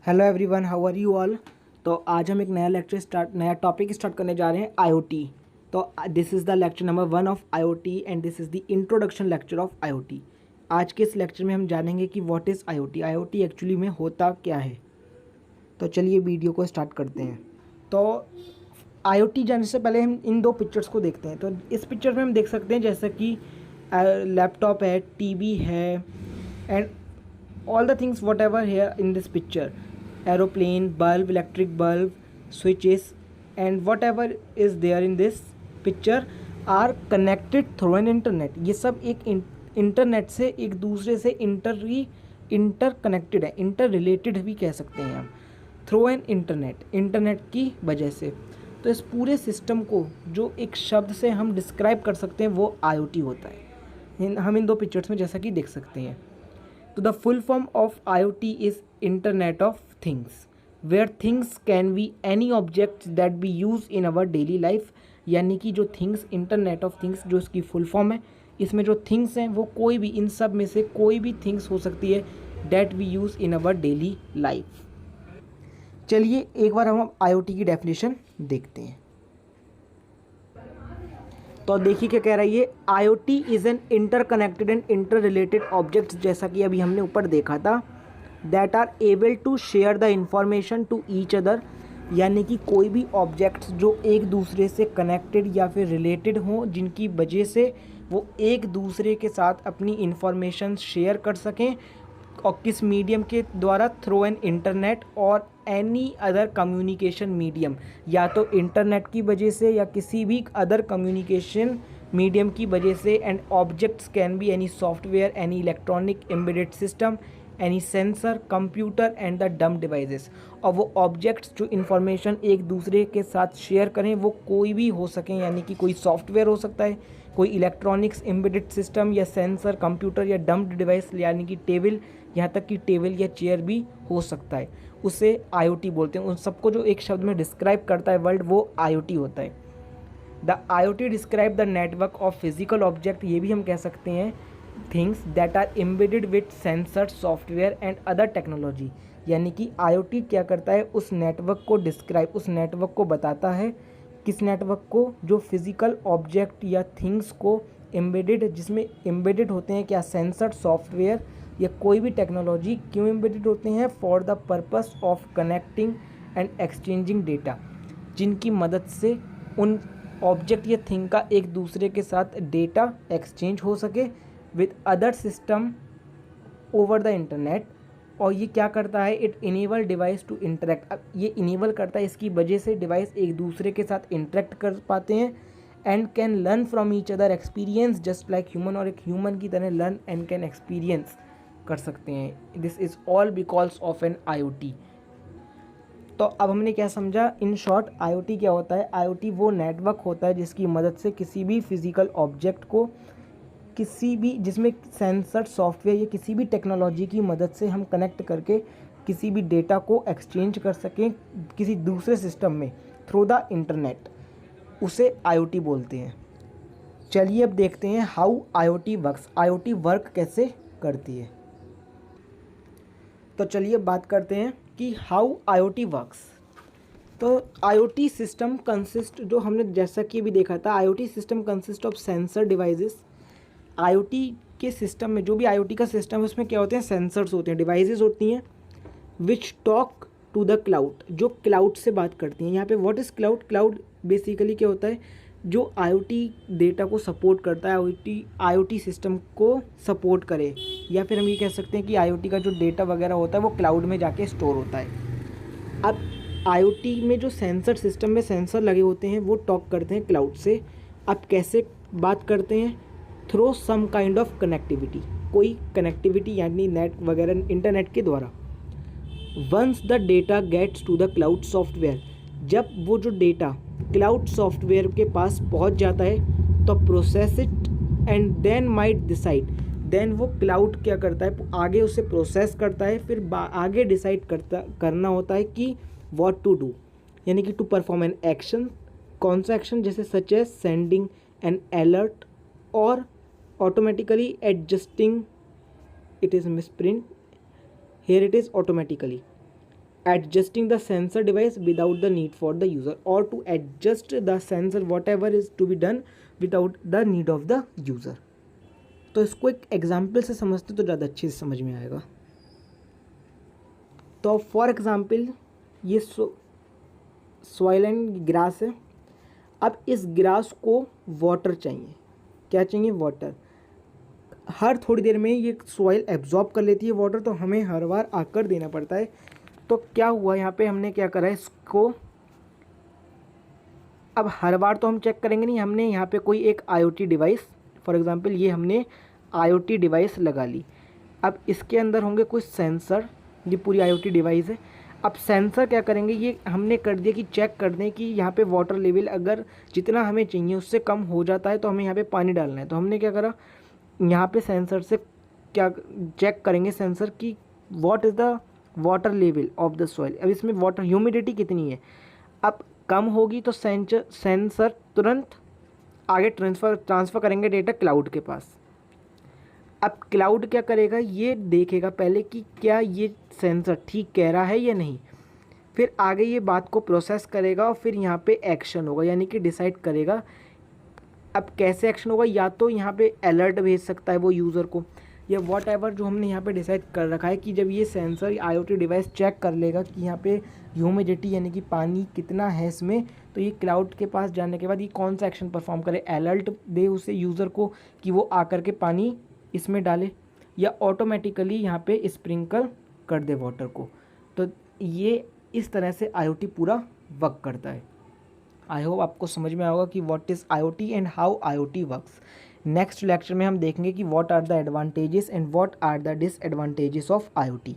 Hello everyone, how are you all. तो आज हम एक नया टॉपिक स्टार्ट करने जा रहे हैं, आईओटी। तो this is the lecture number 1 of IoT and this is the introduction lecture of IoT. आज के इस लेक्चर में हम जानेंगे कि what is IoT, IoT actually में होता क्या है। तो चलिए वीडियो को स्टार्ट करते हैं। तो आईओटी जानने से पहले हम इन दो पिक्चर्स को देखते हैं। तो इस पिक्चर में हम देख सकते हैं जैसे कि लैपटॉप है, टीवी है and all the things whatever here in this picture, aeroplane, bulb, electric bulb, switches and whatever is there in this picture are connected through an internet। ये सब एक इंटरनेट से एक दूसरे से इंटर कनेक्टेड है, इंटर रिलेटेड भी कह सकते हैं हम, थ्रू एन इंटरनेट की वजह से। तो इस पूरे सिस्टम को जो एक शब्द से हम डिस्क्राइब कर सकते हैं वो आईओटी होता है। हम इन दो पिक्चर्स में जैसा कि देख सकते हैं। तो the full form of IoT is internet of things, where things can be any objects that be use in our daily life. यानी कि जो थिंग्स, इंटरनेट ऑफ थिंग्स जो इसकी फुल फॉर्म है, इसमें जो थिंग्स हैं वो कोई भी, इन सब में से कोई भी थिंग्स हो सकती है that we use in our daily life. चलिए एक बार हम IoT की डेफिनेशन देखते हैं। तो देखिए क्या कह रहा है ये, IoT is an interconnected and interrelated objects, जैसा कि अभी हमने ऊपर देखा था, that are able to share the information to each other. यानी कि कोई भी ऑब्जेक्ट्स जो एक दूसरे से कनेक्टेड या फिर रिलेटेड हों, जिनकी वजह से वो एक दूसरे के साथ अपनी इंफॉर्मेशन शेयर कर सकें, और किस मीडियम के द्वारा, थ्रू एन इंटरनेट और एनी अदर कम्युनिकेशन मीडियम, या तो इंटरनेट की वजह से या किसी भी अदर कम्युनिकेशन मीडियम की वजह से। And objects can be any software, any electronic embedded system, any sensor, computer and the डम डिवाइसेस। और वो ऑब्जेक्ट्स जो इन्फॉर्मेशन एक दूसरे के साथ शेयर करें वो कोई भी हो सकें, यानी कि कोई सॉफ्टवेयर हो सकता है, कोई इलेक्ट्रॉनिक्स एम्बेडेड सिस्टम या सेंसर, कंप्यूटर या डम्प डिवाइस, यानी कि टेबल, यहाँ तक कि टेबल या चेयर भी हो सकता है। उसे IoT बोलते हैं। उन सबको जो एक शब्द में डिस्क्राइब करता है वर्ल्ड, वो IoT होता है। The IoT describe the network of physical object, ये भी हम कह सकते हैं, things that are embedded with sensor, software and other technology. यानी कि IoT क्या करता है, उस नेटवर्क को डिस्क्राइब, उस नेटवर्क को बताता है। किस नेटवर्क को? जो फिजिकल ऑब्जेक्ट या थिंग्स को एम्बेडेड, जिसमें एम्बेडेड होते हैं क्या, सेंसर, सॉफ्टवेयर या कोई भी टेक्नोलॉजी। क्यों एम्बेडेड होते हैं? For the purpose of connecting and exchanging data, जिनकी मदद से उन ऑब्जेक्ट या थिंग का एक दूसरे के साथ डेटा एक्सचेंज हो सके with other system over the internet. और ये क्या करता है, it enable device to interact. अब ये इनेबल करता है, इसकी वजह से डिवाइस एक दूसरे के साथ इंटरेक्ट कर पाते हैं and can learn from each other experience just like human, और एक ह्यूमन की तरह लर्न एंड कैन एक्सपीरियंस कर सकते हैं। This is all because of an IoT। तो अब हमने क्या समझा, इन शॉर्ट IoT क्या होता है। IoT वो नेटवर्क होता है जिसकी मदद से किसी भी फिजिकल ऑब्जेक्ट को, किसी भी, जिसमें सेंसर, सॉफ्टवेयर या किसी भी टेक्नोलॉजी की मदद से हम कनेक्ट करके किसी भी डेटा को एक्सचेंज कर सकें किसी दूसरे सिस्टम में थ्रू द इंटरनेट, उसे IoT बोलते हैं। चलिए अब देखते हैं how IoT works, IoT work कैसे करती है। तो चलिए बात करते हैं कि हाउ IoT वर्क्स। तो IoT सिस्टम कंसिस्ट, जो हमने जैसा कि अभी देखा था, IoT system consist of sensor devices. IoT के सिस्टम में, जो भी IoT का सिस्टम है, उसमें क्या होते हैं, सेंसर्स होते हैं, डिवाइसेस होती हैं, विच टॉक टू द क्लाउड, जो क्लाउड से बात करती हैं। यहाँ पे what is cloud? Cloud basically क्या होता है, जो IoT डेटा को सपोर्ट करता है, IoT सिस्टम को सपोर्ट करे, या फिर हम ये कह सकते हैं कि IoT का जो डेटा वगैरह होता है वो क्लाउड में जाके स्टोर होता है। अब IoT में जो सेंसर सिस्टम में सेंसर लगे होते हैं वो टॉक करते हैं क्लाउड से। अब कैसे बात करते हैं? Through some kind of connectivity, कोई कनेक्टिविटी यानी नेट वगैरह, इंटरनेट के द्वारा। Once the data gets to the cloud software, जब वो जो डेटा क्लाउड सॉफ्टवेयर के पास पहुंच जाता है तो process it and then might decide, then वो क्लाउड क्या करता है, आगे उसे प्रोसेस करता है, फिर आगे डिसाइड करना होता है कि व्हाट टू डू, यानी कि टू परफॉर्म एन एक्शन। कौन सा एक्शन? जैसे such as sending an alert और automatically adjusting, it is misprint, here it is automatically adjusting the sensor device without the need for the user, or to adjust the sensor whatever is to be done without the need of the user। तो इसको एक example से समझते तो ज़्यादा अच्छे से समझ में आएगा। तो फॉर एग्ज़ाम्पल ये सॉइल एंड ग्रास है। अब इस ग्रास को वाटर चाहिए। क्या चाहिए? वाटर। हर थोड़ी देर में ये सॉइल एब्जॉर्ब कर लेती है वाटर, तो हमें हर बार आकर देना पड़ता है। तो क्या हुआ यहाँ पे, हमने क्या करा है इसको, अब हर बार तो हम चेक करेंगे नहीं, हमने यहाँ पे कोई एक IoT डिवाइस, फॉर एग्ज़ाम्पल ये हमने IoT डिवाइस लगा ली। अब इसके अंदर होंगे कुछ सेंसर, ये पूरी IoT डिवाइस है। अब सेंसर क्या करेंगे, ये हमने कर दिया कि चेक कर दें कि यहाँ पे वाटर लेवल अगर जितना हमें चाहिए उससे कम हो जाता है तो हमें यहाँ पे पानी डालना है। तो हमने क्या करा, यहाँ पे सेंसर से क्या चेक करेंगे सेंसर की what is the water level of the soil. अब इसमें वाटर ह्यूमिडिटी कितनी है, अब कम होगी तो सेंसर तुरंत आगे ट्रांसफ़र करेंगे डेटा क्लाउड के पास। अब क्लाउड क्या करेगा, ये देखेगा पहले कि क्या ये सेंसर ठीक कह रहा है या नहीं, फिर आगे ये बात को प्रोसेस करेगा और फिर यहाँ पे एक्शन होगा, यानी कि डिसाइड करेगा। अब कैसे एक्शन होगा, या तो यहाँ पे अलर्ट भेज सकता है वो यूज़र को, या वॉट एवर जो हमने यहाँ पे डिसाइड कर रखा है कि जब ये सेंसर IoT डिवाइस चेक कर लेगा कि यहाँ पे ह्यूमिडिटी यानी कि पानी कितना है इसमें, तो ये क्लाउड के पास जाने के बाद ये कौन सा एक्शन परफॉर्म करे, अलर्ट दे उसे यूज़र को कि वो आकर के पानी इसमें डाले, या ऑटोमेटिकली यहाँ पे स्प्रिंकल कर दे वाटर को। तो ये इस तरह से IoT पूरा वर्क करता है। आई होप आपको समझ में आएगा कि what is IoT and how IoT works. Next lecture में हम देखेंगे कि what are the advantages and what are the disadvantages of IoT।